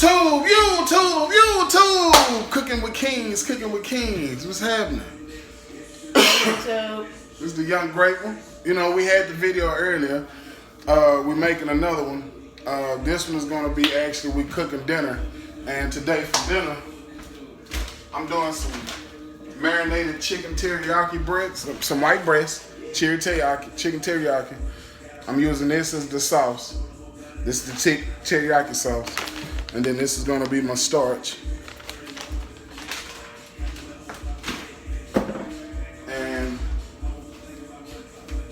YouTube. Cooking with Kings. What's happening? YouTube. This is the Young Grateful. You know, we had the video earlier. We're making another one. This one is going to be actually we cooking dinner. And today for dinner, I'm doing some marinated chicken teriyaki breads, some white breast, chicken teriyaki. I'm using this as the sauce. This is the teriyaki sauce. And then this is going to be my starch. And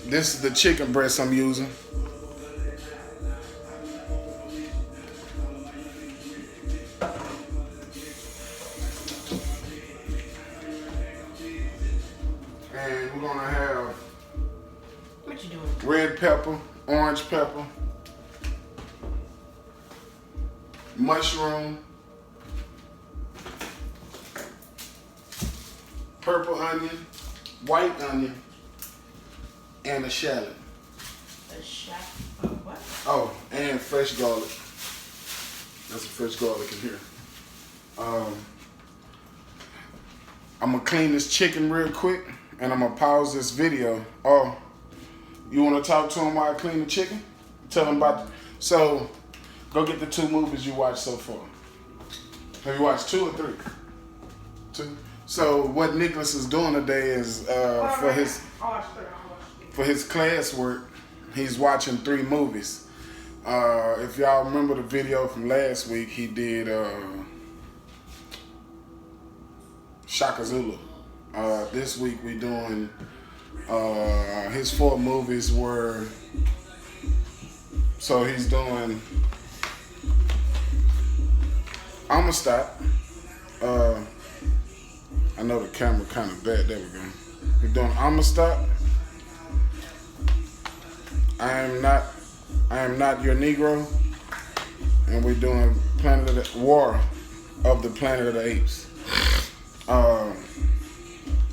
this is the chicken breast I'm using. And we're going to have what you doing? Red pepper, orange pepper, mushroom, purple onion, white onion, and a shallot. A shallot? What? Oh, and fresh garlic. That's a fresh garlic in here. I'm gonna clean this chicken real quick, and I'm gonna pause this video. Oh, you wanna talk to him while I clean the chicken? Tell him about. So, go get the 2 movies you watched so far. Have you watched 2 or 3? 2. So what Nicholas is doing today is for his classwork, he's watching 3 movies. If y'all remember the video from last week, he did Shaka Zulu. This week we doing his 4 movies were. So he's doing. I'ma stop. I know the camera kind of bad. There we go. We're doing I'ma stop. I am not your Negro. And we're doing War of the Planet of the Apes.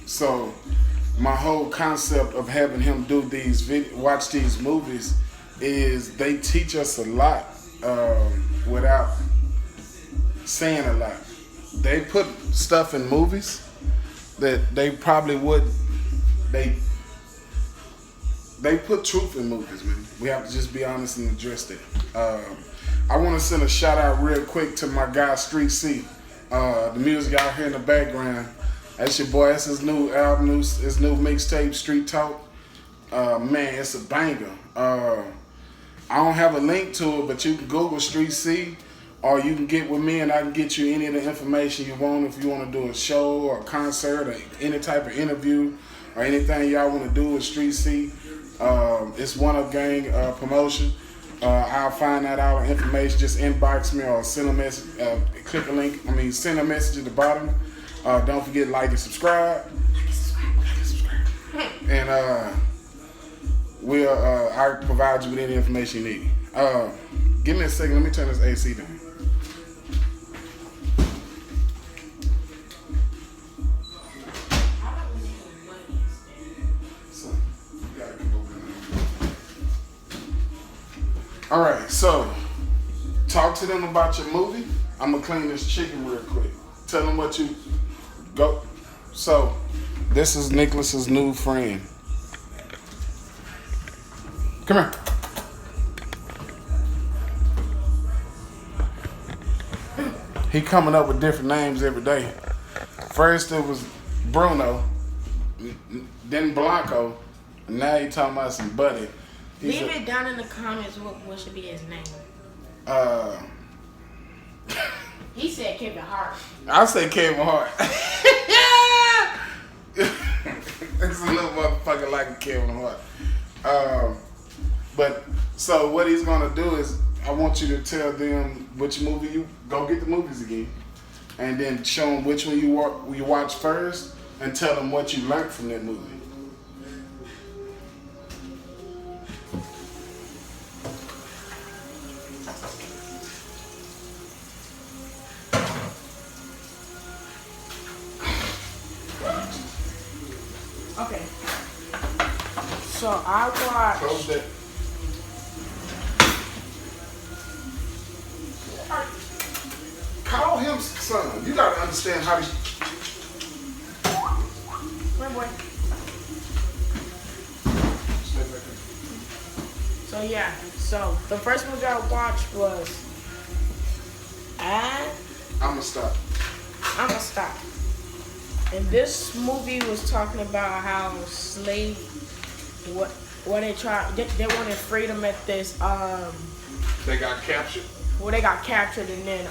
So my whole concept of having him do watch these movies is they teach us a lot without saying a lot. They put stuff in movies that they probably would. They put truth in movies, man. We have to just be honest and address that. I want to send a shout out real quick to my guy Street C. The music out here in the background. That's your boy. That's his new album, his new mixtape, Street Talk. Man, it's a banger. I don't have a link to it, but you can Google Street C, or you can get with me and I can get you any of the information you want if you want to do a show or a concert or any type of interview or anything y'all want to do with Street C. It's One Up Gang promotion. I'll find that out information. Just inbox me or send a message. Click a link. Send a message at the bottom. Don't forget like and subscribe. And I'll provide you with any information you need. Give me a second. Let me turn this AC down. All right, so talk to them about your movie. I'm gonna clean this chicken real quick. Tell them what you go. So this is Nicholas's new friend. Come here. He coming up with different names every day. First it was Bruno, then Blanco, and now he talking about some Buddy. Leave it down in the comments what should be his name. He said Kevin Hart. I say Kevin Hart. It's a little motherfucker like a Kevin Hart. But so what he's gonna do is I want you to tell them which movie you go get the movies again, and then show them which one you watch first, and tell them what you learned from that movie. Okay. So I watched. Close that. him, son. You gotta understand how to. Wait, boy. So yeah, so the first movie I watched was I'ma Stop. I'ma Stop. And this movie was talking about how what they wanted freedom at this They got captured. well, they got captured, and then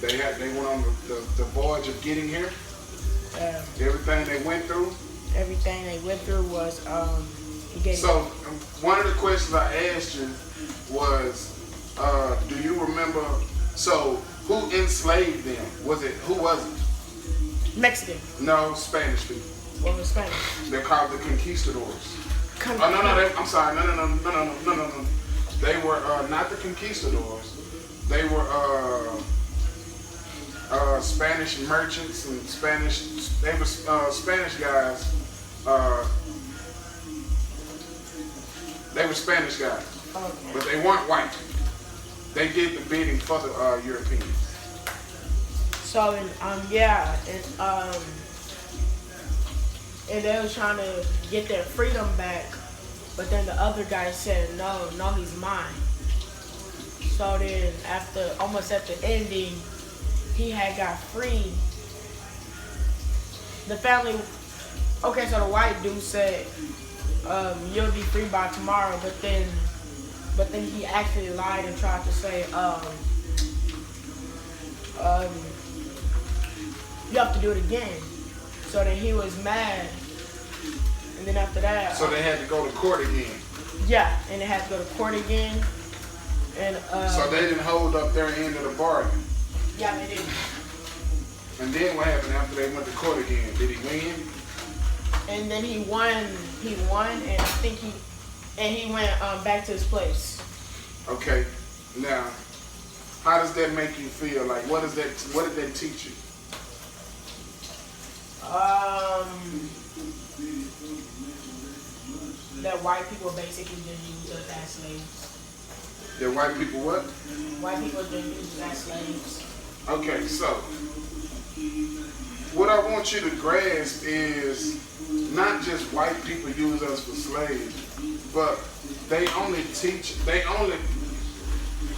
They went on the voyage of getting here. Everything they went through. Everything they went through was So one of the questions I asked you was, do you remember? So who enslaved them? Who was it? Mexican. No, Spanish people. What was Spanish? They're called the conquistadors. I'm sorry. No. They were not the conquistadors. They were Spanish merchants and Spanish. They were Spanish guys. They were Spanish guys, Okay. but they weren't white. They did the bidding for the Europeans. So and they were trying to get their freedom back, but then the other guy said no, he's mine. So then almost at the ending, he had got freed. The family, okay, so the white dude said, you'll be free by tomorrow, but then he actually lied and tried to say, you have to do it again. So then he was mad, and then after that, So they had to go to court again. yeah, and they had to go to court again, and So they didn't hold up their end of the bargain. yeah, they did. And then what happened after they went to court again? Did he win? And then he won, and I think he went back to his place. Okay. Now, how does that make you feel? Like, what did that teach you? That white people basically just used us as slaves. That white people what? White people just used us as slaves. Okay, so what I want you to grasp is not just white people use us for slaves, but they only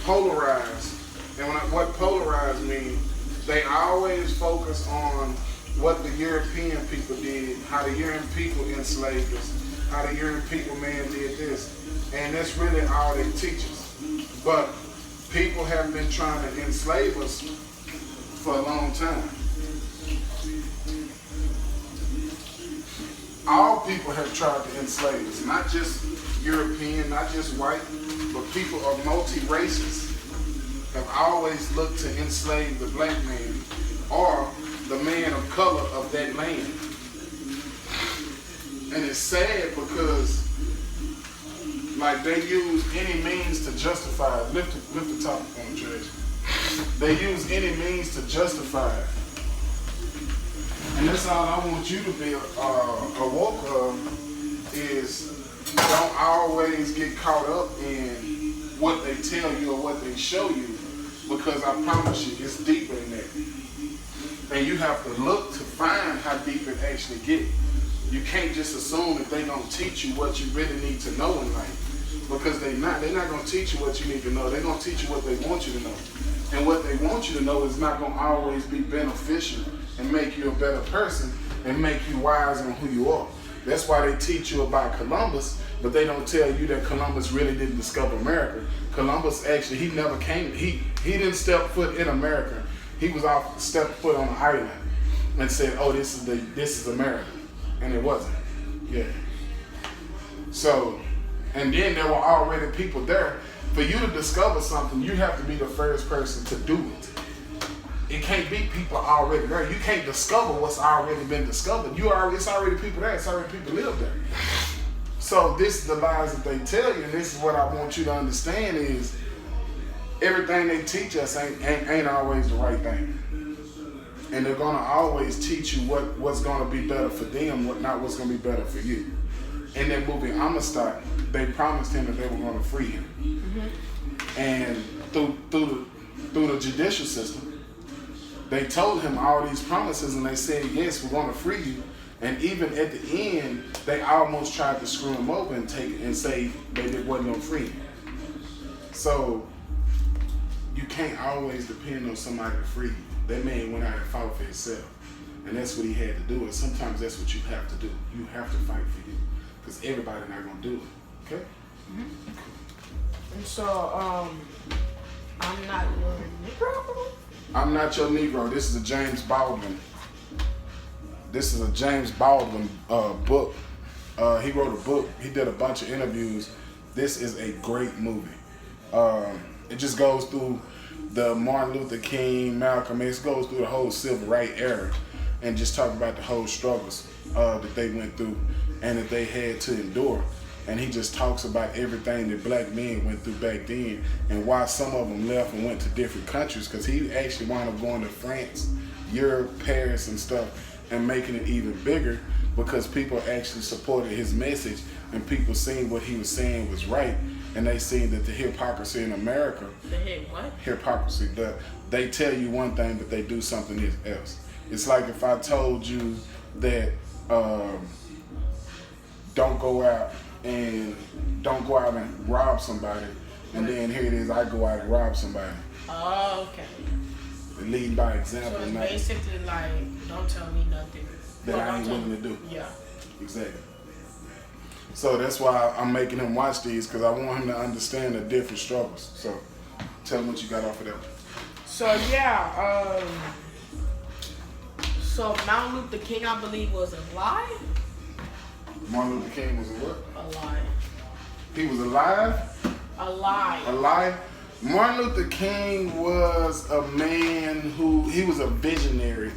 polarize. And what polarize means, they always focus on what the European people did, how the European people enslaved us, how the European people did this. And that's really all they teach us. But people have been trying to enslave us for a long time. All people have tried to enslave us, not just European, not just white, but people of multi-races have always looked to enslave the black man or the man of color of that land. And it's sad because like they use any means to justify it. Lift the top on the trash. They use any means to justify it. And that's all I want you to be awoke of is don't always get caught up in what they tell you or what they show you, because I promise you it's deeper than that. And you have to look to find how deep it actually gets. You can't just assume that they're going to teach you what you really need to know in life, because they're not going to teach you what you need to know. They're going to teach you what they want you to know. And what they want you to know is not going to always be beneficial and make you a better person and make you wise on who you are. That's why they teach you about Columbus, but they don't tell you that Columbus really didn't discover America. Columbus actually, he never came, he didn't step foot in America. He was off, stepped foot on an island and said, oh, this is America. And it wasn't. Yeah. So, and then there were already people there. For you to discover something, you have to be the first person to do it. It can't be people already there. You can't discover what's already been discovered. It's already people there. It's already people live there. So this is the lies that they tell you, and this is what I want you to understand is everything they teach us ain't always the right thing. And they're gonna always teach you what's gonna be better for them, not what's gonna be better for you. In that movie Amistad, they promised him that they were gonna free him. Mm-hmm. And through the judicial system, they told him all these promises, and they said, yes, we're going to free you. And even at the end, they almost tried to screw him over and say they wasn't going to free him. So you can't always depend on somebody to free you. That man went out and fought for himself. And that's what he had to do. And sometimes that's what you have to do. You have to fight for you. Because everybody's not going to do it. Okay? Mm-hmm. And so, I'm not your Negro? I'm Not Your Negro. This is a James Baldwin. This is a James Baldwin book. He wrote a book. He did a bunch of interviews. This is a great movie. It just goes through the Martin Luther King, Malcolm X, goes through the whole civil rights era and just talk about the whole struggles that they went through and that they had to endure. And he just talks about everything that black men went through back then and why some of them left and went to different countries, because he actually wound up going to France, Europe, Paris and stuff and making it even bigger because people actually supported his message and people seen what he was saying was right, and they seen that the hypocrisy in America. The what? Hypocrisy. They tell you one thing but they do something else. It's like if I told you that don't go out and rob somebody, and then here it is, I go out and rob somebody. Oh, okay. Lead by example. So it's basically like, don't tell me nothing that I ain't willing to do. Yeah. Exactly. So that's why I'm making him watch these, because I want him to understand the different struggles. So tell him what you got off of that. So yeah, so Martin Luther King, I believe, was alive. Martin Luther King was a what? Alive. He was alive? Alive. Alive? Martin Luther King was a man he was a visionary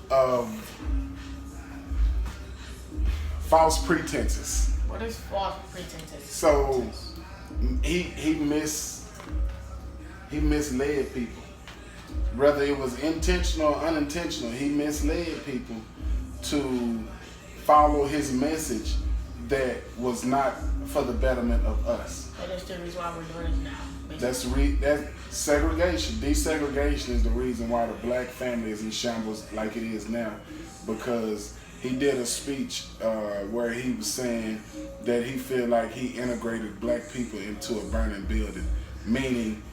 of false pretenses. What is false pretenses? So he misled people. Whether it was intentional or unintentional, he misled people to follow his message that was not for the betterment of us. And that's the reason why we're doing it now. That's segregation. Desegregation is the reason why the black family is in shambles like it is now, because he did a speech where he was saying that he feel like he integrated black people into a burning building, meaning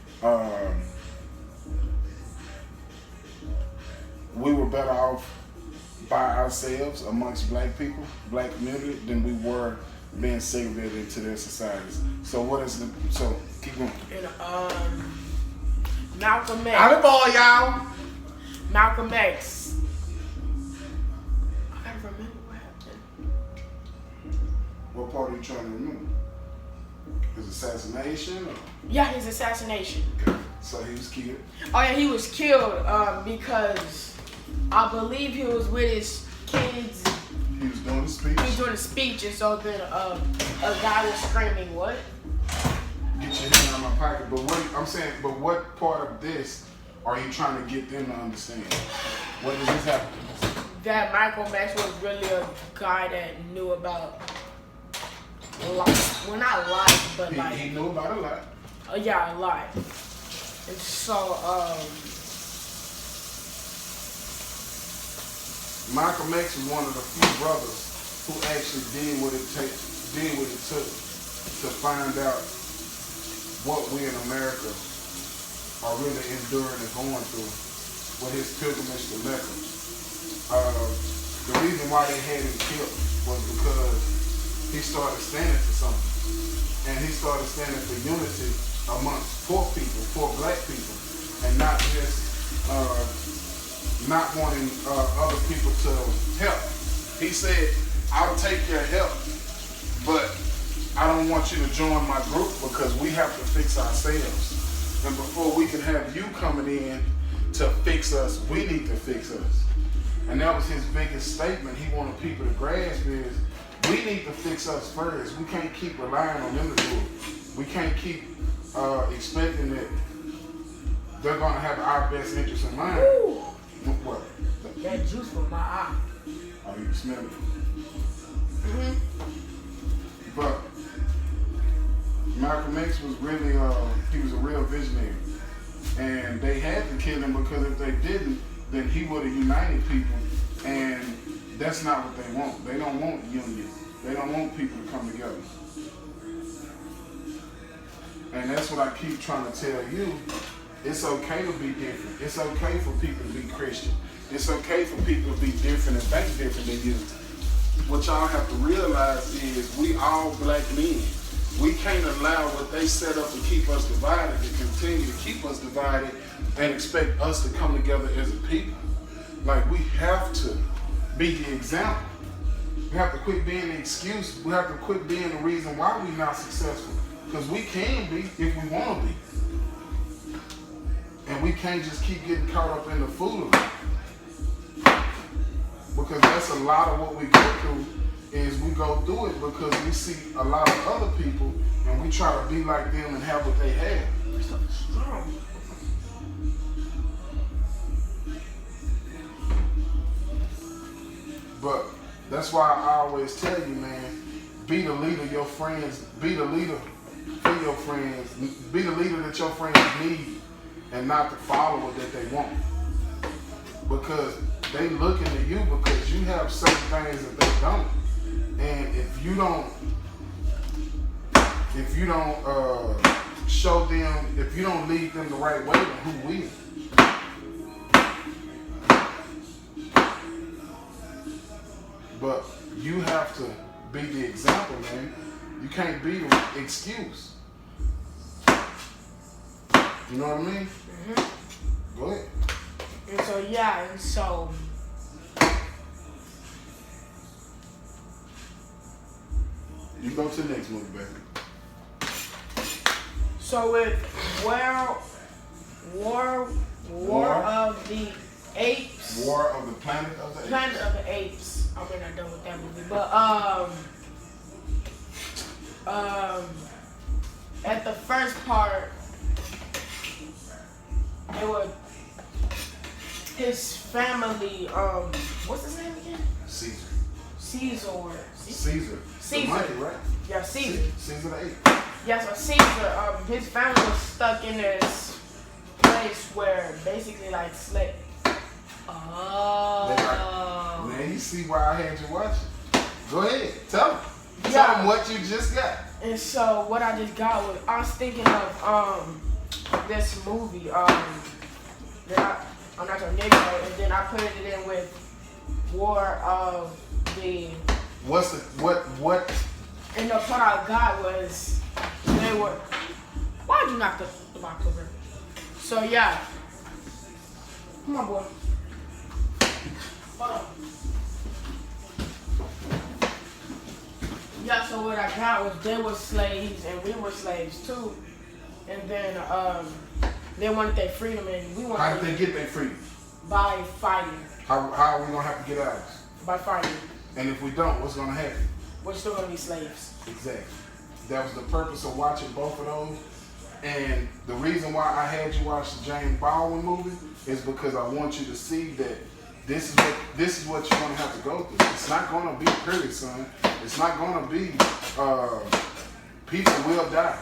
we were better off by ourselves amongst black people, black community, than we were being segregated into their societies. So keep going. And, Malcolm X. Out the ball, y'all. Malcolm X. I gotta remember what happened. What part are you trying to remember? His assassination? Or? Yeah, his assassination. Okay. So he was killed. Oh yeah, he was killed because I believe he was with his kids. He was doing a speech. He was doing a speech, and so then a guy was screaming, "What?" Get your hand out of my pocket. But what part of this are you trying to get them to understand? What does this happen? That Michael Max was really a guy that knew about life. Well, not life, but He knew about a lot. Yeah, a lot. And so, Malcolm X was one of the few brothers who actually did what it took to find out what we in America are really enduring and going through with his pilgrimage to Mecca. The reason why they had him killed was because he started standing for something. And he started standing for unity amongst poor people, poor black people, and not just not wanting other people to help. He said, I'll take your help, but I don't want you to join my group because we have to fix ourselves. And before we can have you coming in to fix us, we need to fix us. And that was his biggest statement he wanted people to grasp is, we need to fix us first. We can't keep relying on them to do it. We can't keep expecting that they're going to have our best interest in mind. Woo. What? That juice from my eye. Oh, you smell it? Mm-hmm. But Malcolm X was really, he was a real visionary. And they had to kill him because if they didn't, then he would have united people, and that's not what they want. They don't want union. They don't want people to come together. And that's what I keep trying to tell you. It's okay to be different. It's okay for people to be Christian. It's okay for people to be different and think different than you. What y'all have to realize is we all black men. We can't allow what they set up to keep us divided to continue to keep us divided and expect us to come together as a people. Like, we have to be the example. We have to quit being the excuse. We have to quit being the reason why we're not successful. Because we can be if we want to be. And we can't just keep getting caught up in the foolery. Because that's a lot of what we go through, is we go through it because we see a lot of other people and we try to be like them and have what they have. But that's why I always tell you, man, be the leader your friends, be the leader for your friends, be the leader that your friends need and not the follower that they want. Because they looking at you because you have certain things that they don't. And if you don't show them, if you don't lead them the right way, then who will? But you have to be the example, man. You can't be the excuse. You know what I mean? Mm-hmm. Go ahead. And so, yeah, and so you go to the next movie, baby. So with War of the Apes. War of the Planet of the Apes. Planet of the Apes. I'm not done with that movie, but at the first part, it was his family. What's his name again? Caesar. Caesar. The monkey, right? Yeah, Caesar. Caesar the Ape. Yeah, so Caesar, his family was stuck in this place where basically like slave. Oh. Man, you see why I had you watching. Go ahead, tell them. Yeah. Tell them what you just got. And so what I just got was, I was thinking of this movie that I'm not your nigga, and then I put it in with War of the. What? And the part I got was they were. Why'd you knock the box over? So yeah. Come on, boy. Hold on. Yeah, so what I got was they were slaves and we were slaves too. And then they wanted their freedom and we wanted. How did they get their freedom? By fighting. How are we gonna have to get ours? By fighting. And if we don't, what's gonna happen? We're still gonna be slaves. Exactly. That was the purpose of watching both of those. And the reason why I had you watch the James Baldwin movie is because I want you to see that this is what you're gonna have to go through. It's not gonna be pretty, son. It's not gonna be people will die.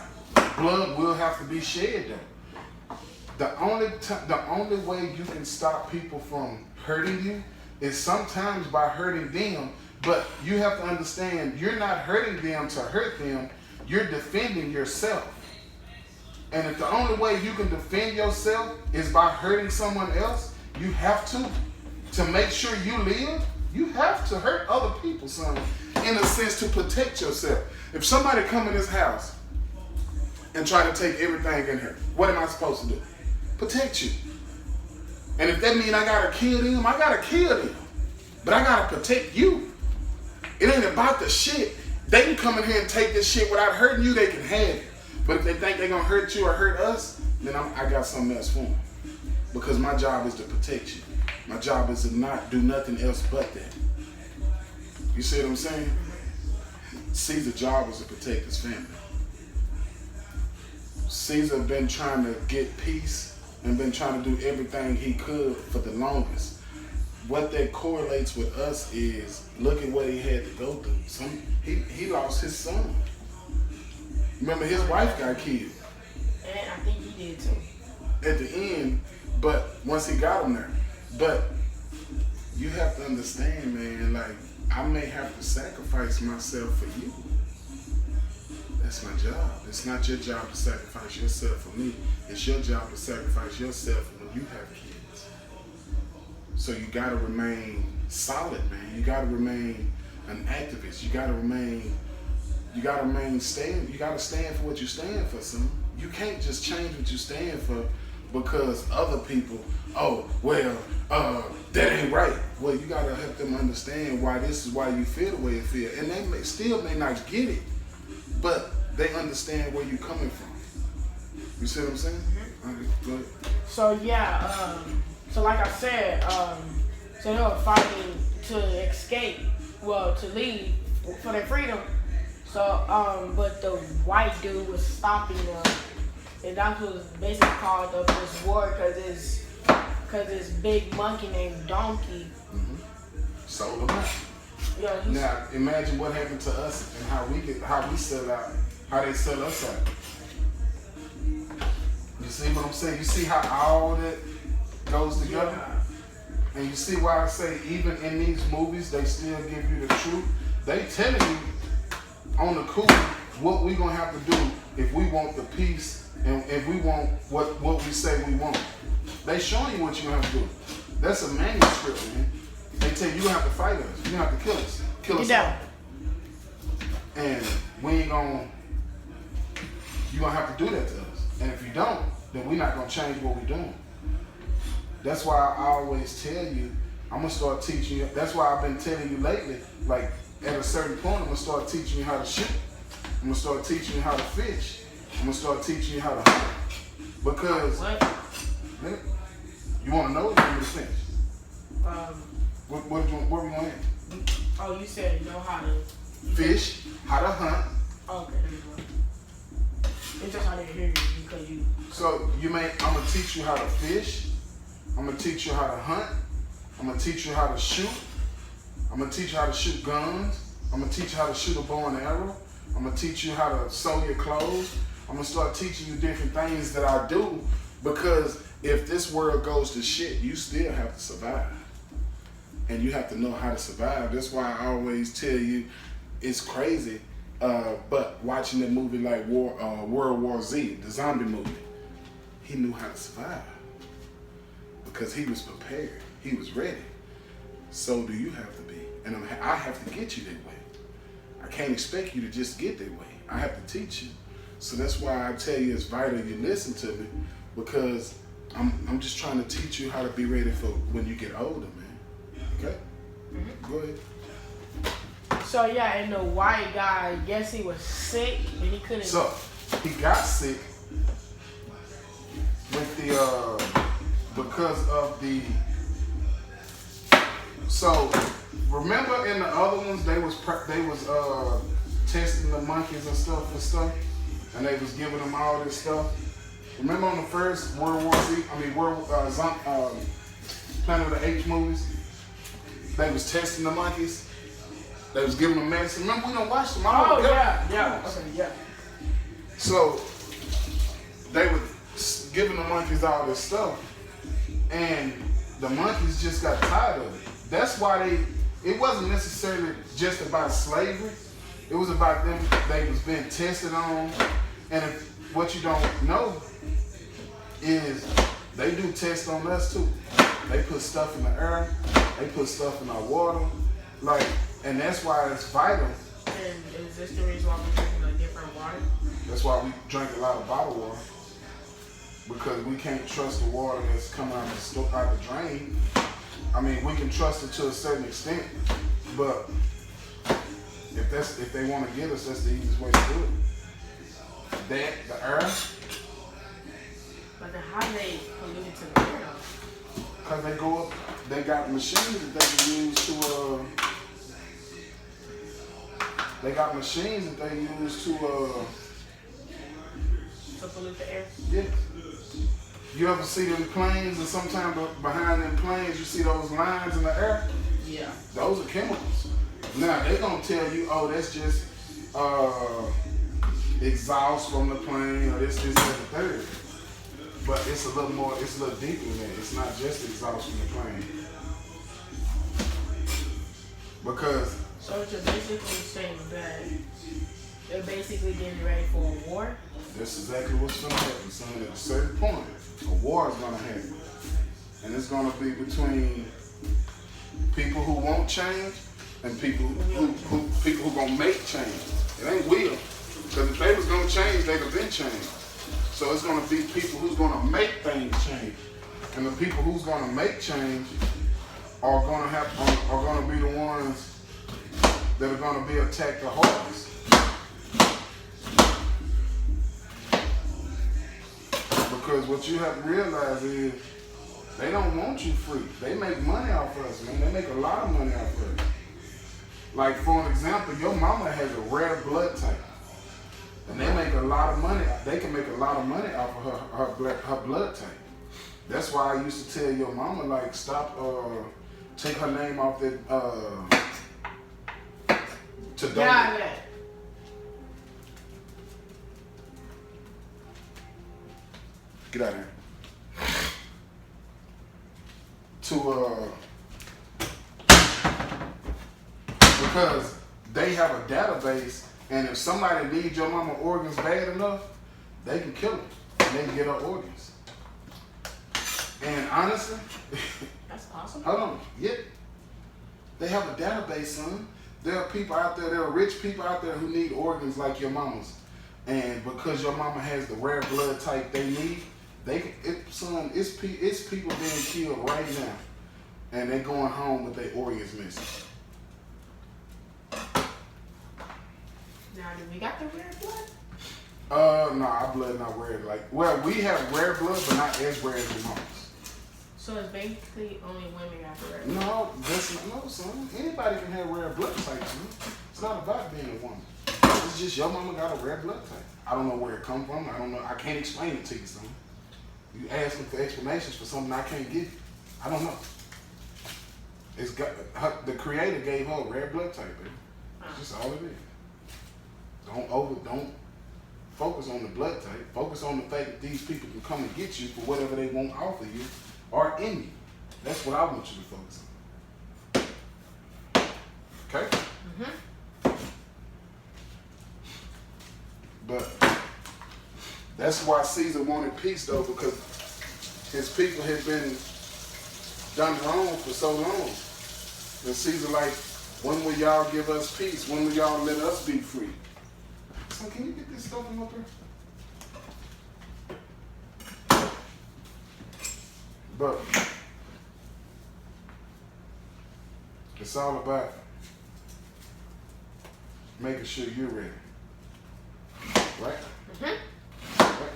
Blood will have to be shed though. The only way you can stop people from hurting you is sometimes by hurting them, but you have to understand you're not hurting them to hurt them, you're defending yourself. And if the only way you can defend yourself is by hurting someone else, you have to make sure you live, you have to hurt other people, son, in a sense to protect yourself. If somebody come in this house and try to take everything in here, what am I supposed to do? Protect you. And if that means I gotta kill them, I gotta kill them. But I gotta protect you. It ain't about the shit. They can come in here and take this shit without hurting you, they can have it. But if they think they're gonna hurt you or hurt us, then I got something else for them. Because my job is to protect you. My job is to not do nothing else but that. You see what I'm saying? Caesar's job was to protect his family. Caesar been trying to get peace and been trying to do everything he could for the longest. What that correlates with us is, look at what he had to go through. He lost his son. Remember, his wife got killed. And I think he did too. At the end, but once he got him there. But you have to understand, man, like, I may have to sacrifice myself for you. That's my job. It's not your job to sacrifice yourself for me. It's your job to sacrifice yourself when you have kids. So you gotta remain solid, man. You gotta remain an activist. You gotta stand for what you stand for, son. You can't just change what you stand for because other people, that ain't right. Well, you gotta help them understand why this is why you feel the way you feel. And they may not get it, but they understand where you're coming from. You see what I'm saying? Mm-hmm. All right, go ahead. So yeah, so like I said, so they were fighting to escape, to leave for their freedom. So, but the white dude was stopping them, and that was basically called up this war because this big monkey named Donkey. Mm-hmm. Sold them out. Yeah. Now imagine what happened to us and how we sell out, how they sell us out. You see what I'm saying? You see how all that goes together? Yeah. And you see why I say even in these movies they still give you the truth. They telling you on the cool what we gonna have to do if we want the peace and if we want what we say we want. They showing you what you gonna have to do. That's a manuscript, man. They tell you you're gonna have to fight us. You're gonna have to kill us. Kill us all. And we ain't you're gonna have to do that to us. And if you don't, then we're not gonna change what we're doing. That's why I always tell you, I'm gonna start teaching you. That's why I've been telling you lately, like at a certain point, I'm gonna start teaching you how to shoot. I'm gonna start teaching you how to fish. I'm gonna start teaching you how to hunt. Because, man, you wanna know or you want me to finish? Where we going at? Oh, you said know how to fish, how to hunt. Okay, there you go. It's just I didn't hear you because you. So I'm gonna teach you how to fish. I'm gonna teach you how to hunt. I'm gonna teach you how to shoot. I'm gonna teach you how to shoot guns. I'm gonna teach you how to shoot a bow and arrow. I'm gonna teach you how to sew your clothes. I'm gonna start teaching you different things that I do because if this world goes to shit, you still have to survive. And you have to know how to survive. That's why I always tell you it's crazy. But watching the movie like World War Z, the zombie movie, he knew how to survive because he was prepared. He was ready. So do you have to be. And I have to get you that way. I can't expect you to just get that way. I have to teach you. So that's why I tell you it's vital you listen to me because I'm just trying to teach you how to be ready for when you get older, man. Okay? Mm-hmm. Go ahead. So yeah, and the white guy, I guess he was sick and he couldn't. So he got sick with because of the. So remember in the other ones they was testing the monkeys and stuff, and they was giving them all this stuff. Remember on the first World War Z, Planet of the Apes movies, they was testing the monkeys. They was giving them medicine. Remember, we don't watch them all. Oh, yeah. Okay, yeah. So, they were giving the monkeys all this stuff. And the monkeys just got tired of it. That's why it wasn't necessarily just about slavery. It was about them, they was being tested on. And what you don't know is they do tests on us too. They put stuff in the air. They put stuff in our water. And that's why it's vital. And is this the reason why we're drinking a different water? That's why we drink a lot of bottled water. Because we can't trust the water that's coming out the drain. I mean, we can trust it to a certain extent, but if they want to get us, that's the easiest way to do it. The air. But then how do they pollute it to the air? Because they go up, they got machines that they can use to pollute the air? Yeah. You ever see them planes and sometimes behind them planes you see those lines in the air? Yeah. Those are chemicals. Now they're gonna tell you, oh, that's just exhaust from the plane or this, that, and the third. But it's a little more, it's a little deeper than that. It's not just exhaustion of pain. Because... So what you're basically saying that they're basically getting ready for a war? That's exactly what's going to happen, son. At a certain point, a war is going to happen. And it's going to be between people who won't change and people who going to make change. It ain't will. Because if they was going to change, they'd have been changed. So it's going to be people who's going to make things change. And the people who's going to make change are going to be the ones that are going to be attacked the hardest. Because what you have to realize is they don't want you free. They make money off of us, man. They make a lot of money off of us. Like, for an example, your mama has a rare blood type. And they make a lot of money. They can make a lot of money off of her blood type. That's why I used to tell your mama, like, stop, take her name off that, to donate. Yeah. Get out of here. Because they have a database, and if somebody needs your mama organs bad enough, they can kill them and they can get her organs. And honestly, that's awesome. Hold on, yeah, they have a database, son. There are people out there, there are rich people out there who need organs like your mama's, and because your mama has the rare blood type they need, it's people being killed right now, and they're going home with their organs missing. Now, do we got the rare blood? No, our blood not rare. Well, we have rare blood, but not as rare as your mama's. So it's basically only women got the rare blood? No, no, son. Anybody can have rare blood type, son. It's not about being a woman. It's just your mama got a rare blood type. I don't know where it come from. I don't know. I can't explain it to you, son. You asking for explanations for something I can't give you. I don't know. It's got the creator gave her a rare blood type, baby. That's just all it is. Don't focus on the blood type. Focus on the fact that these people can come and get you for whatever they won't offer you or in you. That's what I want you to focus on. Okay? Mm-hmm. But that's why Caesar wanted peace, though, because his people had been done wrong for so long. And Caesar like, when will y'all give us peace? When will y'all let us be free? So can you get this stuff from up here? But it's all about making sure you're ready. Right? Mm-hmm. Right?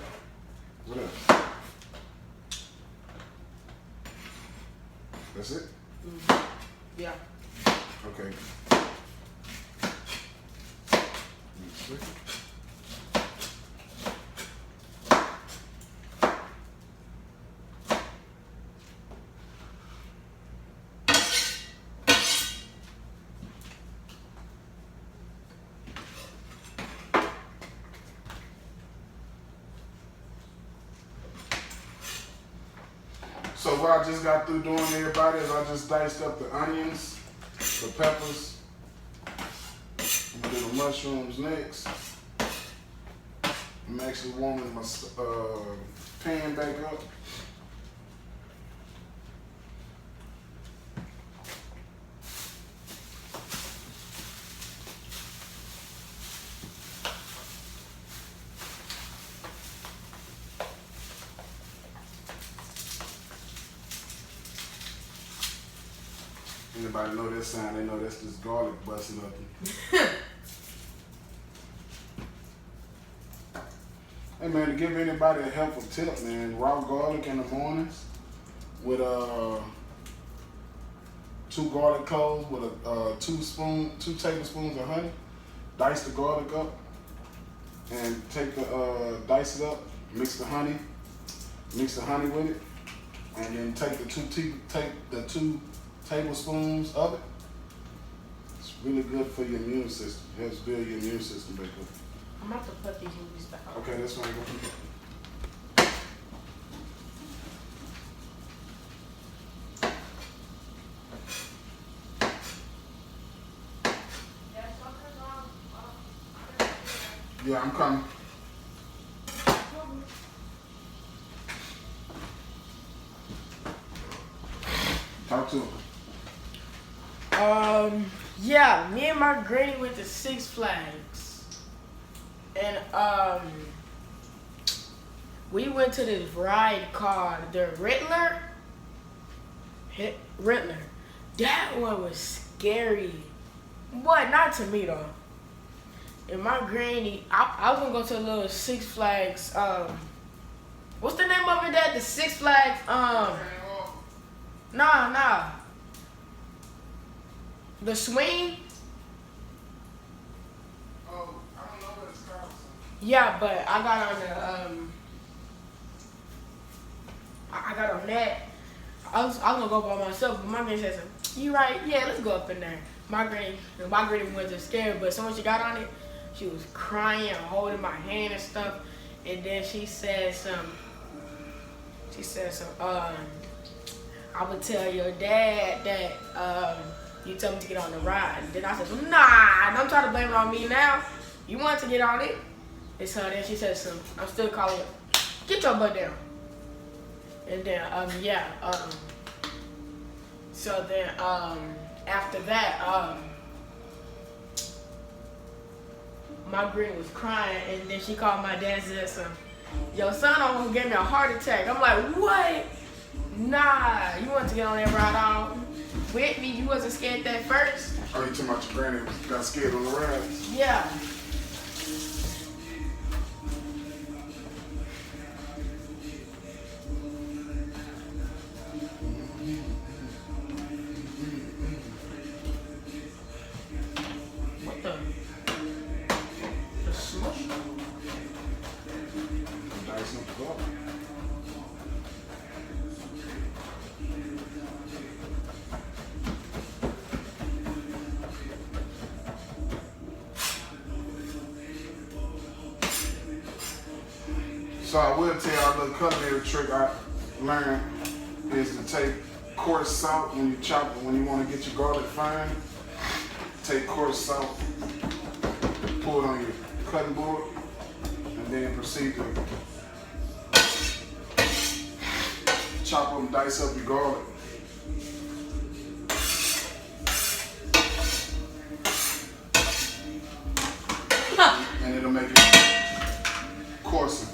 What else? That's it? Mm-hmm. Yeah. Okay. So what I just got through doing, everybody, is I just diced up the onions, the peppers. I'm gonna do the mushrooms next. I'm actually warming my pan back up. Anybody know that sound? They know that's just garlic busting up. Hey man, to give anybody a helpful tip, man, raw garlic in the mornings with 2 garlic cloves with 2 tablespoons of honey. Dice the garlic up and take the dice it up, mix the honey with it, and then take the 2 tablespoons of it. It's really good for your immune system. It helps build your immune system back up. I'm about to put these movies back on. Okay, that's fine. Go Yeah, I'm coming. Talk to him. Yeah, me and my granny went to Six Flags. And, we went to this ride called the Riddler. Riddler. That one was scary. But not to me though. And my granny, I was gonna go to a little Six Flags, what's the name of it, Dad? The Six Flags, nah. The swing? Oh, I don't know what it's called. Yeah, but I got on that. I was gonna go by myself, but my granny said, "You right? Yeah, let's go up in there." My granny wasn't scared, but as soon as she got on it, she was crying, holding my hand and stuff. And then she said I would tell your dad that you told me to get on the ride. And then I said, nah, don't try to blame it on me now. You wanted to get on it. And so then she said I'm still calling you, get your butt down. And then, so then, after that, my granny was crying, and then she called my dad and said, your son almost gave me a heart attack. I'm like, what? Nah, you wanted to get on that ride out with me. You wasn't scared at first. Oh, you talking about your granny got scared on the ride? Yeah. So I will tell you a little culinary trick I learned is to take coarse salt when you chop it, when you want to get your garlic fine. Take coarse salt, pour it on your cutting board, and then proceed to chop up and dice up your garlic. And it'll make it coarser.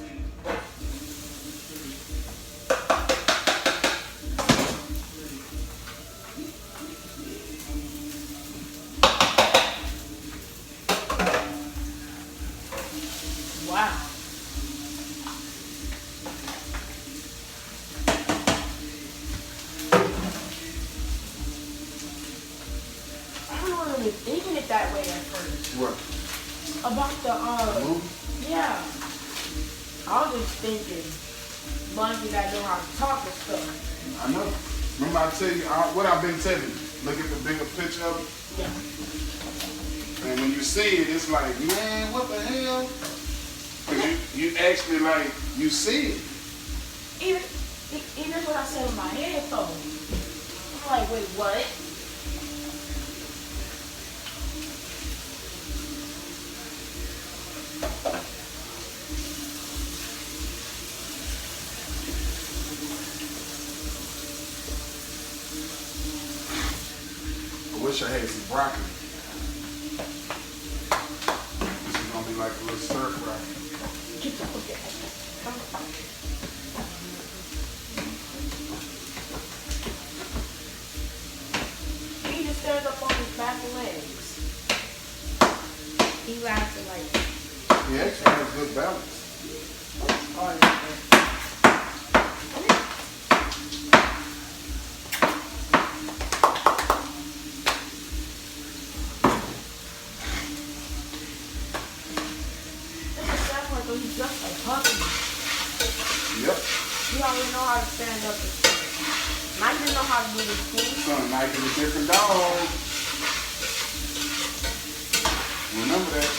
Wow. I don't know if thinking it that way at first. What? About the yeah. I was just thinking, monkey that know how to talk and stuff. I know. Remember I tell you what I've been telling you. Look at the bigger picture of it. Yeah. And when you see it, it's like, man, what the hell? Because you actually like, you see it. Even what I said in my head though. I'm like, wait, what? I wish I had some broccoli. This is gonna be like a little stir fry. Get the fuck out. He just stands up on his back legs. He laughing like, He actually has good balance. oh, yeah. He's just a puppy. Yep. He already know how to stand up and stuff. Mike didn't know how to do this thing. Son, Nike is a different dog. Remember that.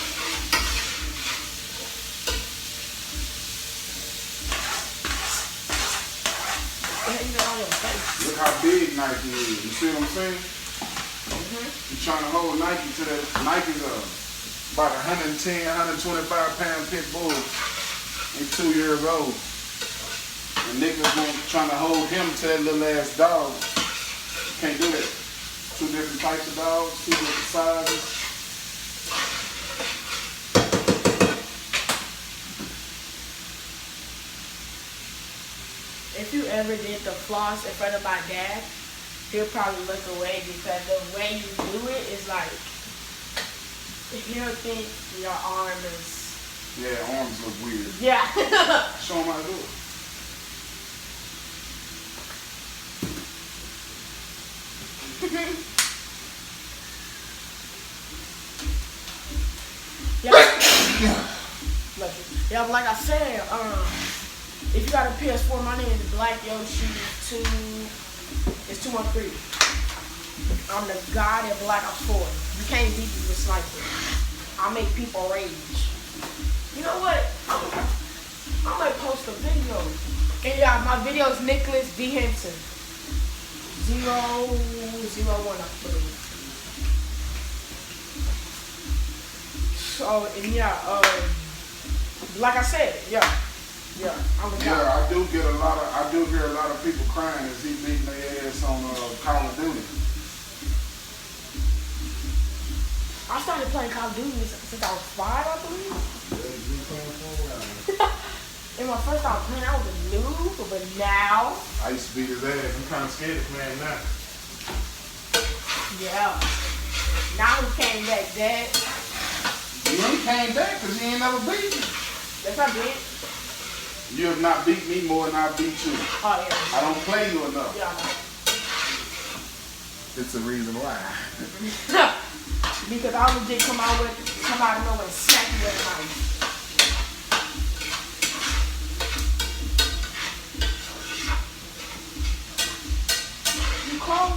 Look how big Nike is. You see what I'm saying? Mm-hmm. You're trying to hold Nike to that. Nike's about 110, 125 pound pit bull. He's 2 years old. And niggas trying to hold him to that little ass dog. Can't do that. 2 different types of dogs, 2 different sizes. If you ever did the floss in front of my dad, he'll probably look away because the way you do it is like, he'll think your arm is... Yeah, arms look weird. Yeah. Show him how to do it. Yeah, but like I said, if you got a PS4, my name is Black Yoshi 2. It's 213. I'm the god at Black Ops 4. You can't beat me with sniper. I make people rage. You know what? I might post a video. And yeah, my video is Nicholas D. Henson. 001, I believe. So, and yeah, like I said, yeah, I'm the guy. Yeah, I do hear a lot of people crying as he beating their ass on Call of Duty. I started playing Call of Duty since I was 5, I believe. And when first I was playing, I was a noob, but now... I used to beat his ass. I'm kind of scared of playing now. Yeah. Now he came back dead. You ain't came back because you ain't never beat me. Yes, I did. You have not beat me more than I beat you. Oh, yeah. I don't play you enough. Yeah, I know. It's the reason why. Because I legit come out of nowhere and smack you with a knife. You cold?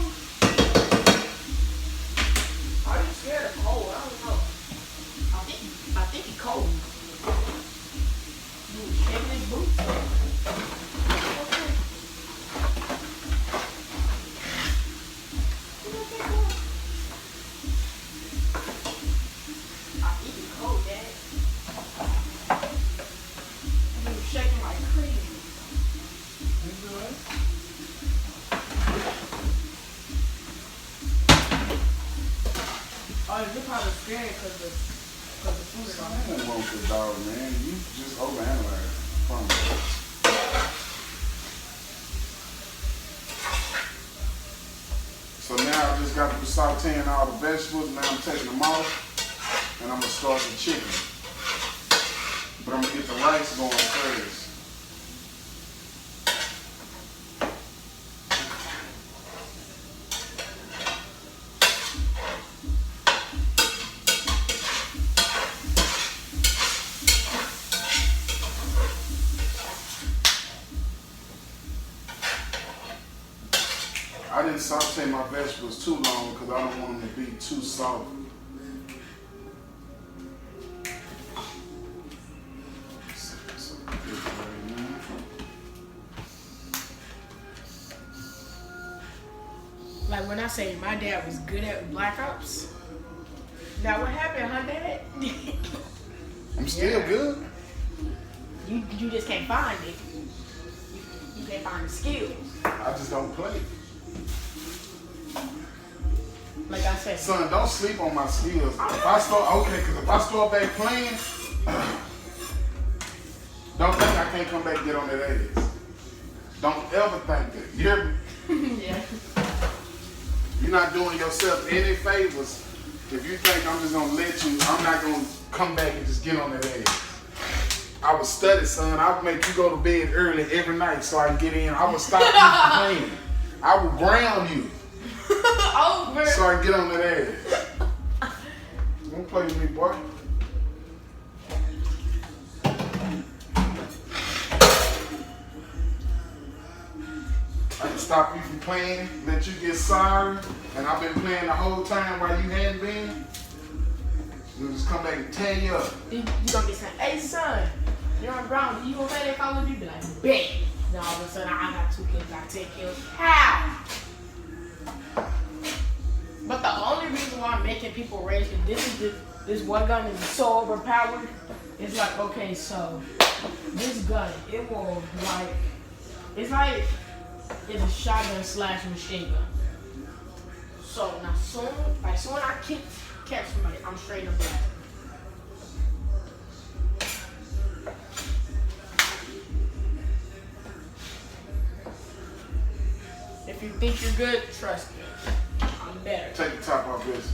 Are you scared of cold? I don't know. I think he cold. You shaking his boots? Okay. I think he cold, Dad. You shaking like crazy. You good? Oh, you're probably scared because the food is on. Ain't wrong with the dog, man. You just overanalyze it. So now I just got to be sauteing all the vegetables. Now I'm taking them off, and I'm gonna start the chicken. But I'm gonna get the rice going first. I didn't saute my vegetables too long because I don't want them to be too soft. Like when I say my dad was good at Black Ops. Now what happened, huh, Dad? I'm still good. You just can't find it. You can't find the skills. I just don't play. Like I said, Son, don't sleep on my skills. If I start back playing, don't think I can't come back and get on that ass. Don't ever think that. You hear me? yeah. You're not doing yourself any favors if you think I'm just gonna let you. I'm not gonna come back and just get on that ass. I would study, son. I would make you go to bed early every night so I can get in. I would stop you from playing. I would ground you. Over. So I can get on that ass. Don't play with me, boy. I can stop you from playing, let you get sorry, and I've been playing the whole time while you hadn't been. We'll just come back and tear you up. You gonna be saying, hey son, you're on ground. You gonna play that Call of Duty? Be like, bet. Then all of a sudden I got 2 kills, got 10 kills. How? But the only reason why I'm making people rage. This one gun is so overpowered. It's like, okay, so this gun, it will it's like it's a shotgun / machine gun. So now soon as I catch somebody, I'm straight up blasting. If you think you're good, trust me, I'm better. Take the top off this.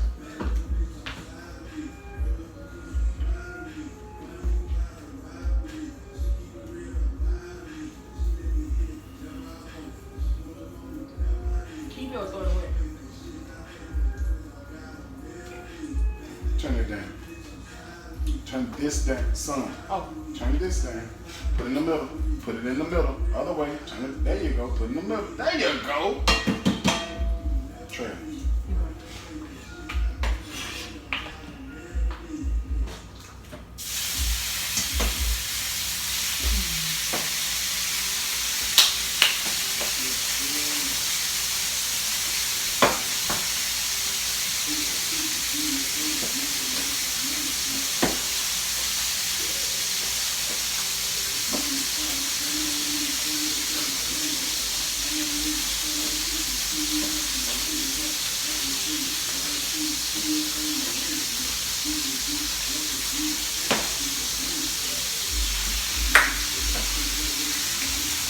Keep your throw it away. Turn it down. Turn this down, son. Oh. Turn this down. Put it in the middle. Put it in the middle. Other way. Turn it. There you go. Put it in the middle. There you go. Trash.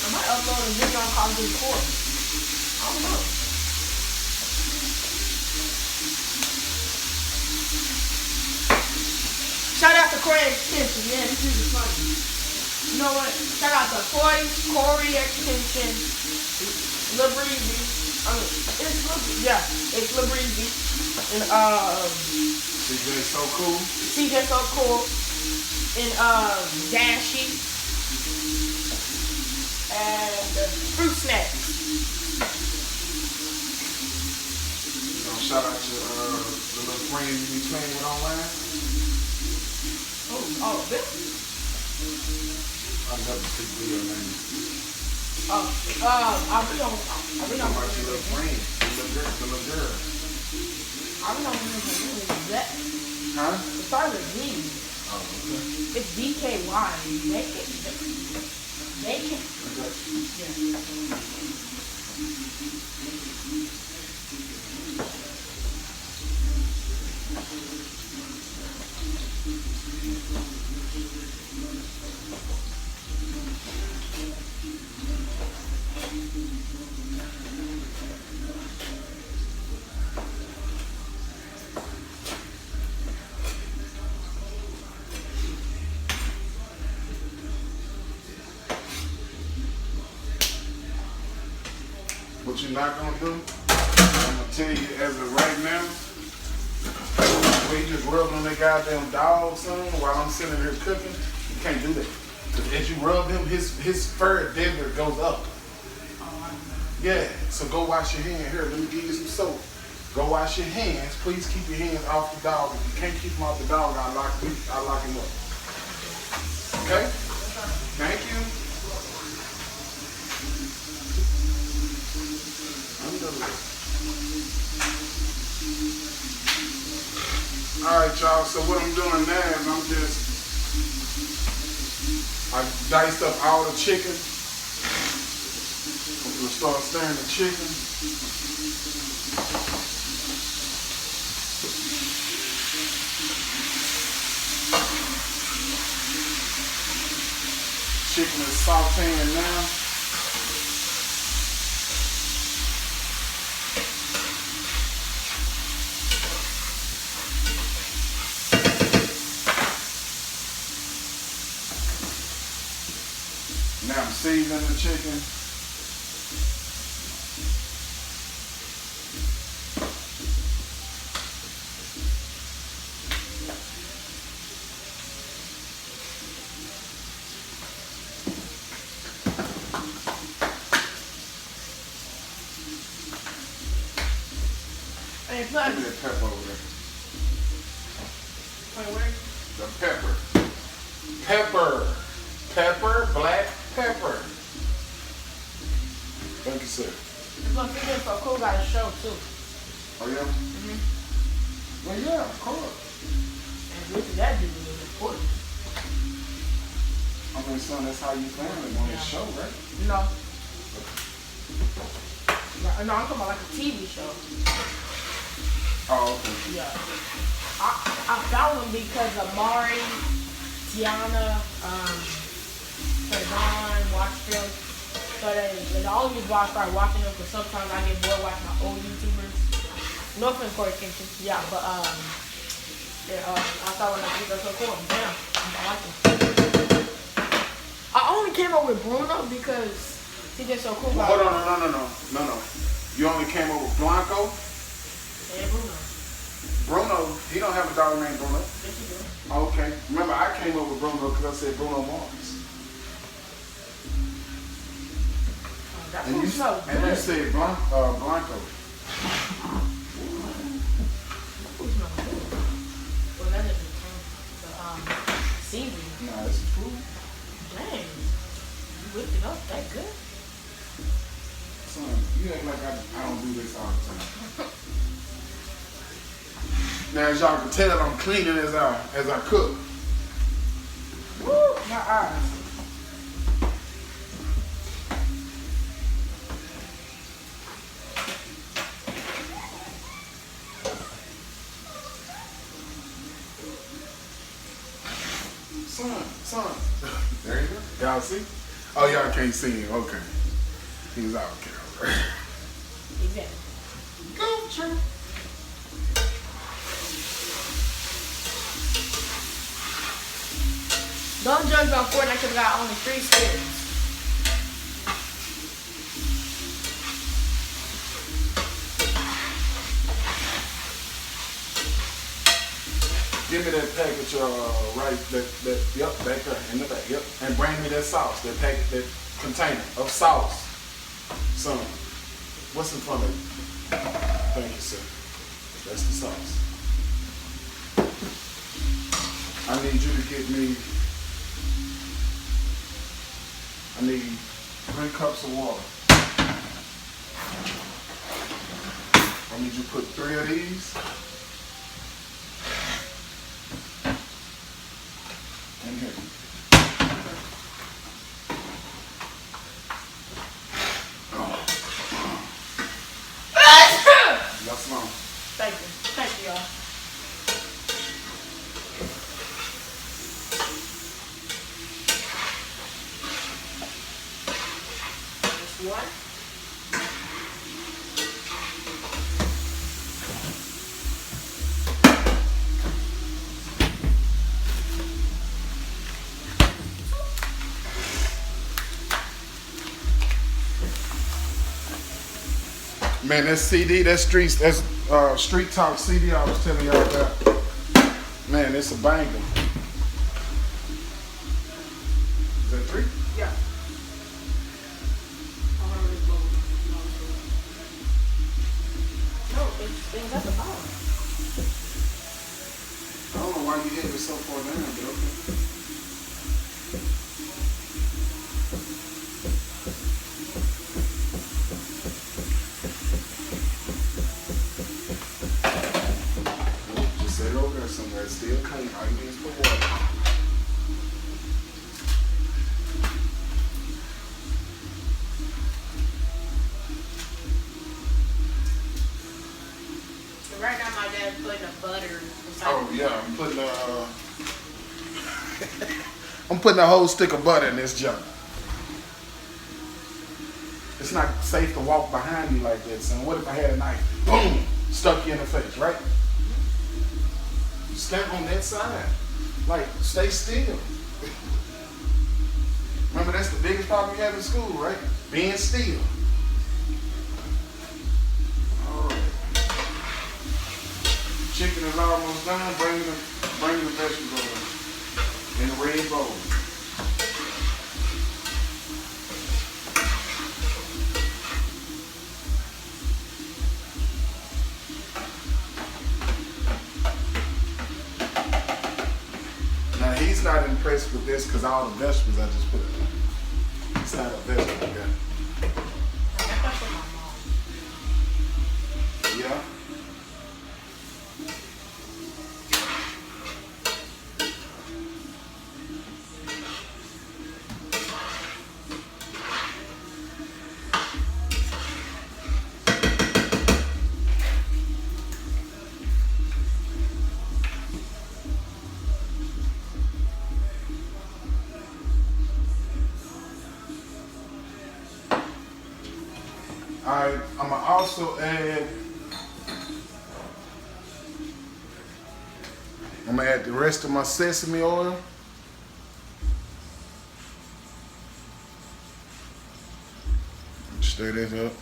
I might upload a video on how to do chords. I don't know. Shout out to Corey Extension. Yeah, this is funny. You know what? Shout out to Corey Extension, Lil Breezy. It's Lil Breezy. Yeah, it's Lil Breezy. And CJ So Cool. CJ So Cool. And Dashy. And Fruit Snacks. Shout out to the little friends you be playing with online. Oh, this? I never see video name. I'll be on Talking about your little friend, the little girl. I don't know what that. Huh? It starts with D. Oh, okay. It's DKY. They can. Yeah. What you're not gonna do, I'm gonna tell you as of right now, we just rubbing on that goddamn dog, son, while I'm sitting here cooking. You can't do that. Because as you rub him, his fur definitely goes up. Yeah, so go wash your hands. Here, let me give you some soap. Go wash your hands. Please keep your hands off the dog. If you can't keep him off the dog, I'll lock him up. Okay? Thank you. Alright, y'all, so what I'm doing now is I diced up all the chicken. I'm gonna start stirring the chicken. Chicken is sauteing now. Now I'm seasoning the chicken. Hey, Give plus. me that pepper over there. Wait, where? The pepper. Pepper, black pepper. Thank you, sir. Plus, we did for a cool guy show too. Oh, yeah? Mm-hmm. Well, yeah, of course. And what did that do to me? Important. I mean, son, that's how you family on this show, right? No. No, I'm talking about like a TV show. Oh, okay. Yeah. I found them because Amari, Tiana, Trayvon watched them. So they all just why I started watching them because sometimes I get bored watching my old YouTubers. No offense, Corey Kingston. Yeah, but yeah, I thought when I did that so cool. Damn, I like them. I only came up with Bruno because he did so cool. Hold on, no. You only came up with Blanco? Yeah, Bruno. Bruno, he don't have a dog named Bruno. Yes, you do. Okay. Remember, I came up with Bruno because I said Bruno Mars. That And you smells good. and you said Blanco. Food smells good. Well, that doesn't count the seasoning. Nah, this is food. Dang. You whipped it up that good? Son, you act like I don't do this all the time. Now, as y'all can tell, I'm cleaning as I cook. Woo, my eyes. Son. There you go. Y'all see? Oh, y'all can't see him. Okay. He's out of camera. Exactly. Go, true. Don't judge me on Fortnite because I got only 3 skins. Give me that package, right, yep, back there, in the back, yep. And bring me that sauce, that container of sauce. Son, what's in front of you? Thank you, sir. That's the sauce. I need you to get me, I need 3 cups of water. I need you to put 3 of these. In here. That's long. Thank you. Thank you, y'all. Just one. Man, that CD, that's Street Talk CD I was telling y'all about. Man, it's a banger. Is that 3? Yeah. No, it's at the bottom. I don't know why you hit me so far down, but okay. Just set it over there somewhere. It's still clean. All you need is put water. Right now, my dad's putting a butter inside. Oh yeah, I'm putting a whole stick of butter in this junk. It's not safe to walk behind you like that, son. What if I had a knife? Boom! Stuck you in the face, right? Stand on that side. Like, stay still. Remember, that's the biggest problem you have in school, right? Being still. All right. Chicken is almost done. Bring the vegetables over in the red bowl. Now he's not impressed with this because all the vegetables I just put in. It's not a vegetable guy. That's for my mom. Yeah. Alright, I'm gonna also add. I'm gonna add the rest of my sesame oil. Stir this up.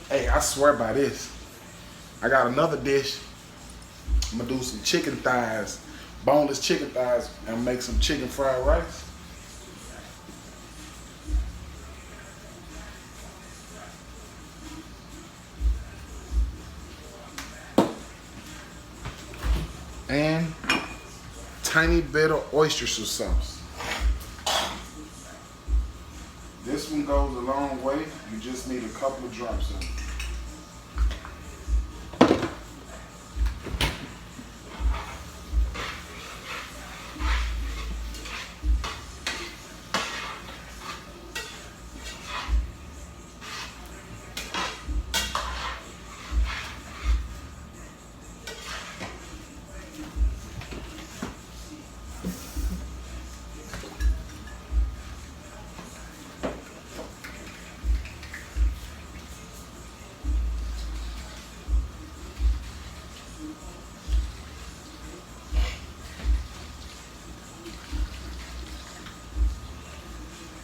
Hey, I swear by this. I got another dish. I'm gonna do some chicken thighs, boneless chicken thighs, and make some chicken fried rice. And tiny bit of oyster sauce. This one goes a long way. You just need a couple of drops of it.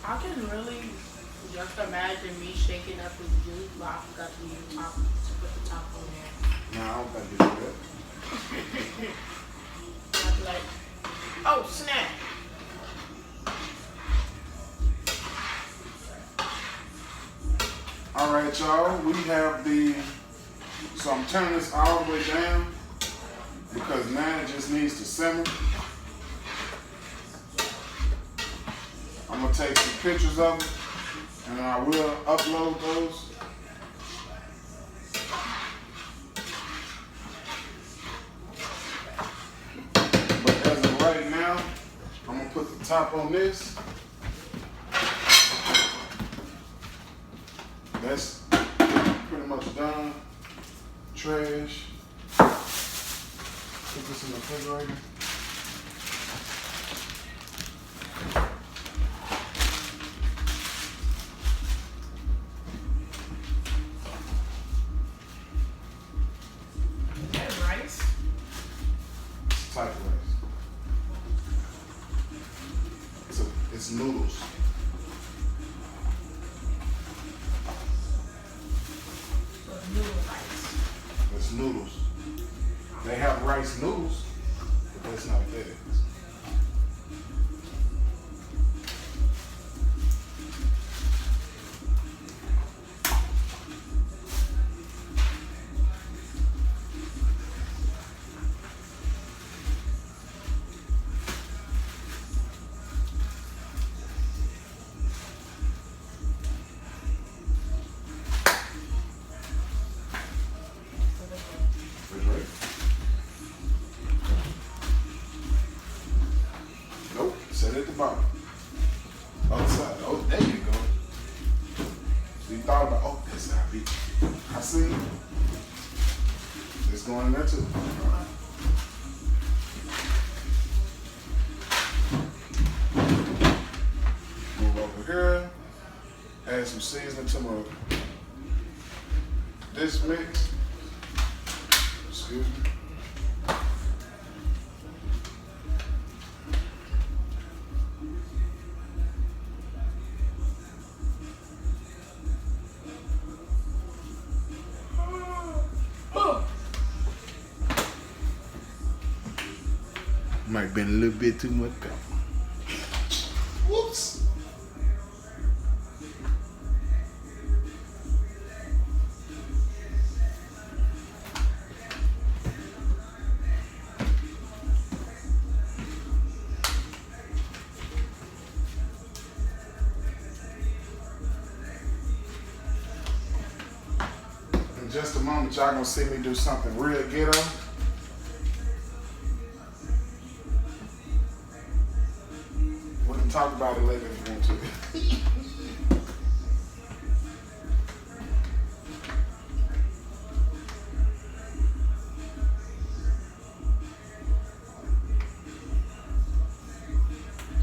I can really just imagine me shaking up his juice, but I forgot to put the top on there. No, I don't think you do that. I'd be like, oh snap. All right, y'all. We have so I'm turning this all the way down because now it just needs to simmer. I'm gonna take some pictures of it and I will upload those. But as of right now, I'm gonna put the top on this. That's pretty much done. Trash. Put this in the refrigerator. Rice? Type of rice. It's noodles. Noodle rice. It's noodles. They have rice noodles, but that's not that. Refrigerator. Nope, set it at the bottom. Other side. Oh, there you go. So you thought about, oh, that's how I beat. I see. It's going in there too. Move over here. Add some seasoning to this mix. Excuse me. Might have been a little bit too much pepper. Whoops. In just a moment, y'all gonna see me do something real ghetto. We can talk about it later if you want to.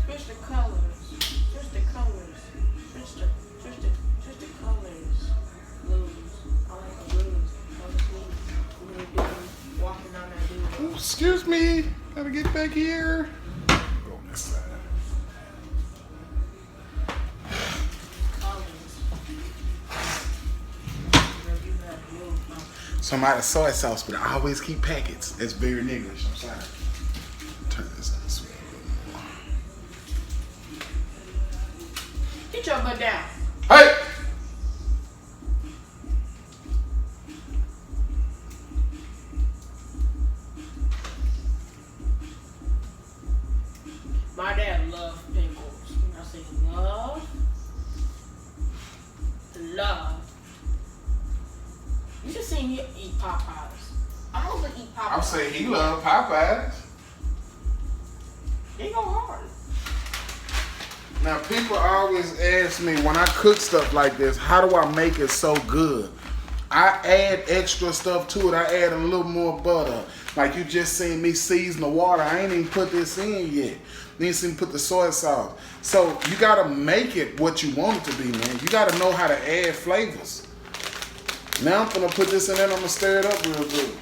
Switch the colors. Switch the colors. Switch the colors. Excuse me. Gotta get back here. Go on this side. Some out of soy sauce, but I always keep packets. That's very niggerish. I'm sorry. Turn this way a little more. Get your butt down. Hey! My dad loves pickles. When I say love. You should see me eat Popeyes. I don't even eat Popeyes. I'm saying he love Popeyes. They go hard. Now, people always ask me when I cook stuff like this, how do I make it so good? I add extra stuff to it. I add a little more butter. Like you just seen me season the water. I ain't even put this in yet. Then you put the soy sauce. So you gotta make it what you want it to be, man. You gotta know how to add flavors. Now I'm gonna put this in there and I'm gonna stir it up real good.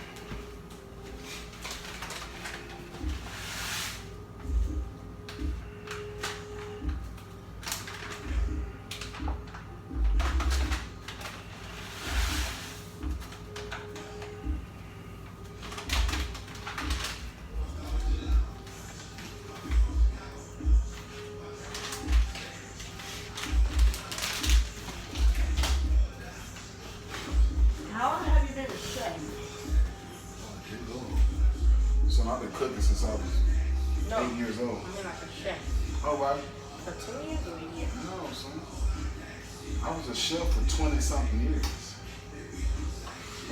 How long have you been a chef? So I've been cooking since I was 8 years old. I mean like a chef. Oh, wow. For 2 years or a year? No, son. I was a chef for 20-something years.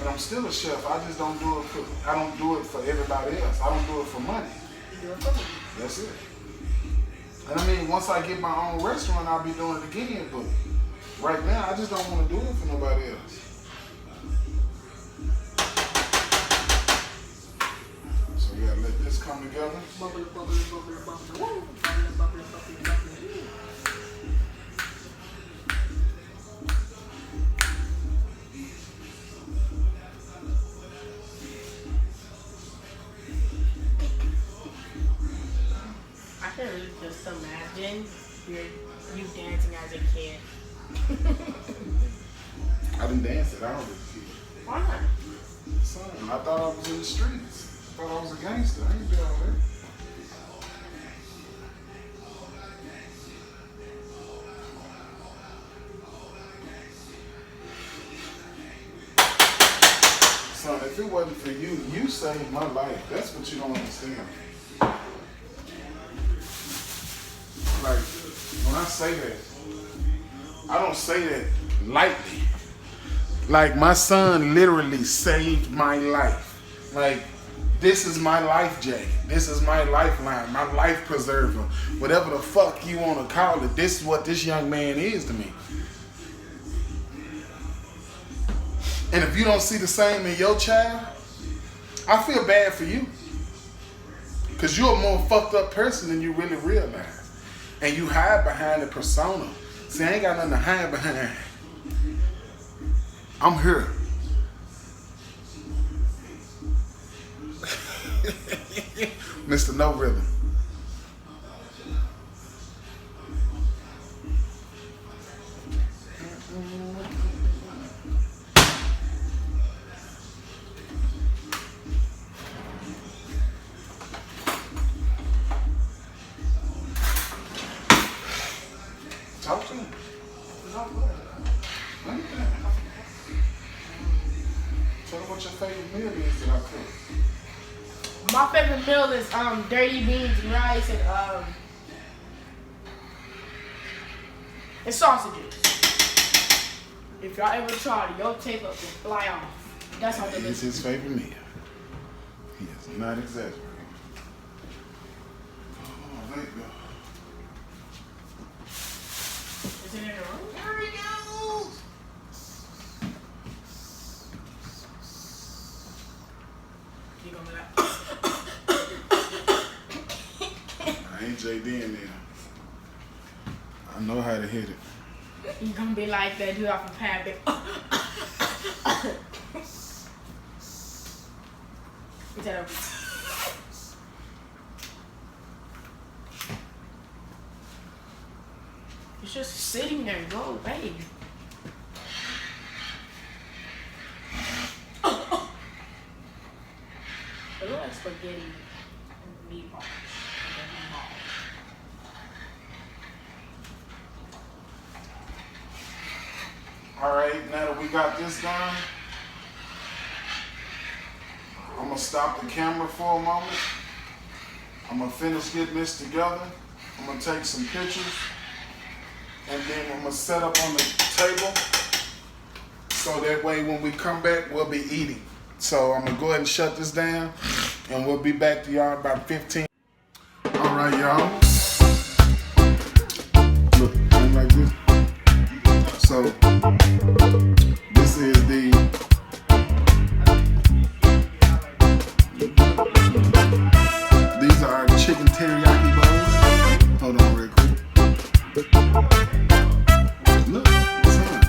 And I'm still a chef. I just don't do it for everybody else. I don't do it for money. You do it for me. That's it. And I mean, once I get my own restaurant, I'll be doing it again. But right now, I just don't want to do it for nobody else. So we gotta let this come together. Bubble, bubble, bubble, bubble. Woo. Bubble, bubble, bubble, bubble. I can really just imagine you dancing as a kid. I didn't dance it out as a kid. Why not? Son, I thought I was in the streets. I thought I was a gangster. I ain't been all that. Son, if it wasn't for you, you saved my life. That's what you don't understand. Like, when I say that, I don't say that lightly. Like, my son literally saved my life. Like, this is my life jacket. This is my lifeline, my life preserver. Whatever the fuck you want to call it, this is what this young man is to me. And if you don't see the same in your child, I feel bad for you. Because you're a more fucked up person than you really realize. And you hide behind the persona. See, I ain't got nothing to hide behind. I'm here. Mr. No Rhythm. Talk to him. Tell him what your favorite meal is that I cook. My favorite meal is dirty beans and rice and sausages. If y'all ever tried it, your tape up will fly off. That's how It's delicious. his favorite meal. He is not exaggerating. Oh, there you go. Is it in the room? There he goes. You gonna be like, I ain't JD in there. I know how to hit it. you gonna be like that dude off of Pad. Is that a It's just sitting there. Go away. It looks like spaghetti and meatballs. All right, now that we got this done, I'm gonna stop the camera for a moment. I'm gonna finish getting this together. I'm gonna take some pictures, and then I'm gonna set up on the table so that way when we come back, we'll be eating. So I'm gonna go ahead and shut this down, and we'll be back to y'all about 15. All right, y'all. Look, like this. So this is these are our chicken teriyaki bowls. Hold on real quick. Look, what's on?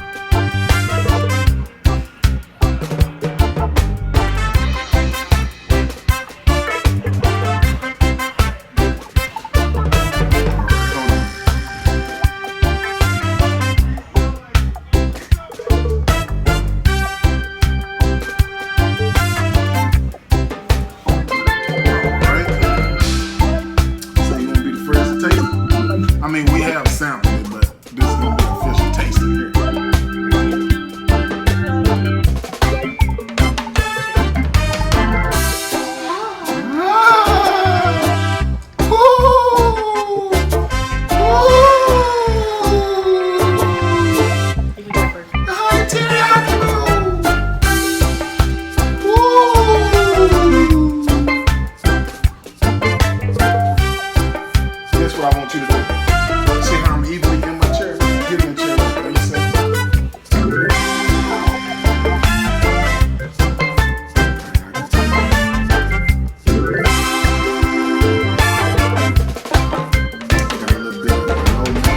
I mean, we have sampled it, but this is going to be official tasting here. Guess what I want you to do? See how I'm evenly in my chair? Get in the chair. Let me see. Got a little bit of romaine.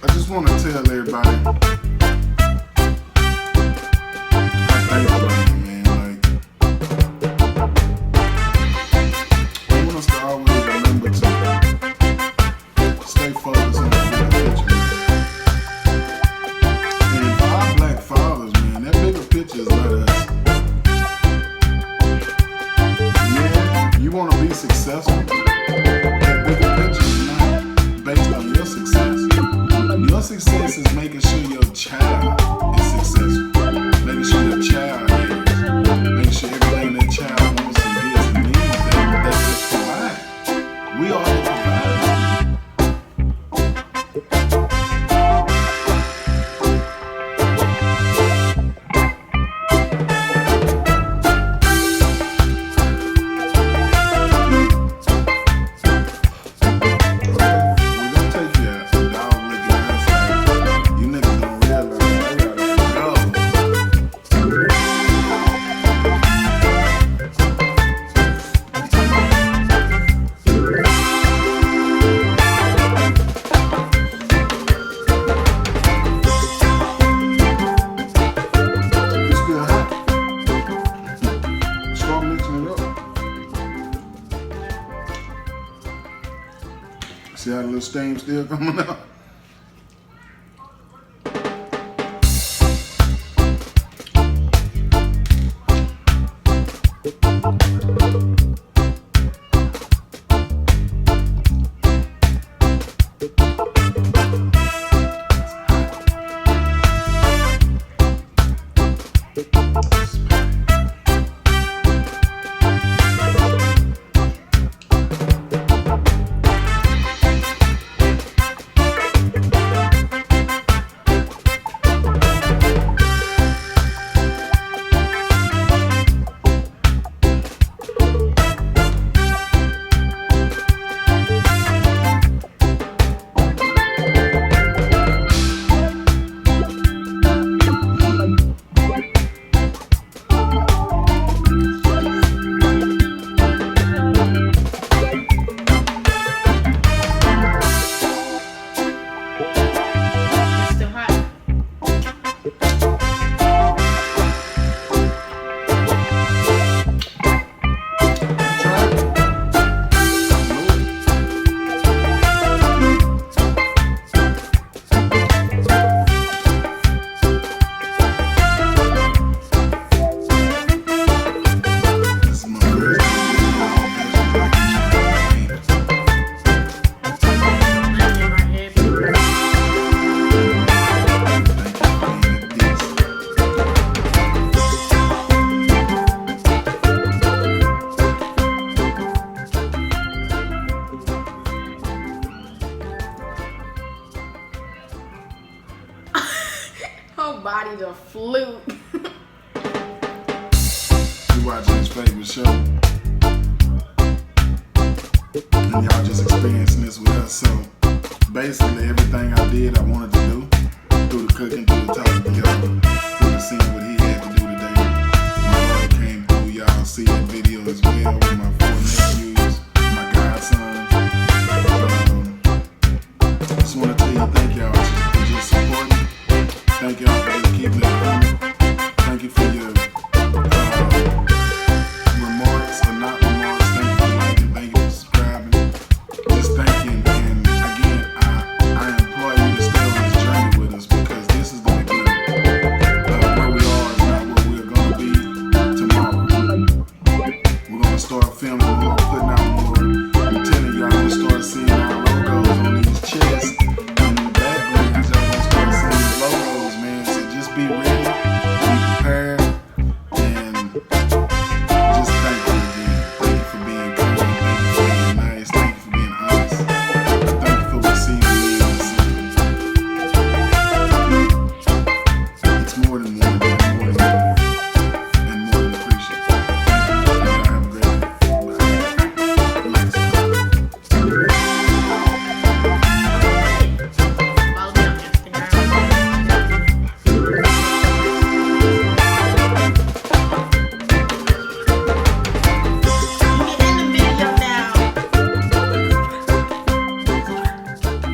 I just want to tell everybody how thankful I am, man. Like, I want us to always remember to stay focused on the bigger picture. And for our black fathers, man, that bigger picture is not us. Yeah, you want to be successful. That bigger picture is not based on your success. Your success is making sure your child is successful. Making sure your child is. Making sure everything that child wants and gets and needs, that's just provided. We are the providers. See how the little steam still coming out? Body the flute. You watching his favorite show, and y'all just experiencing this with us. So basically, everything I did, I wanted to do through the cooking, through the talking.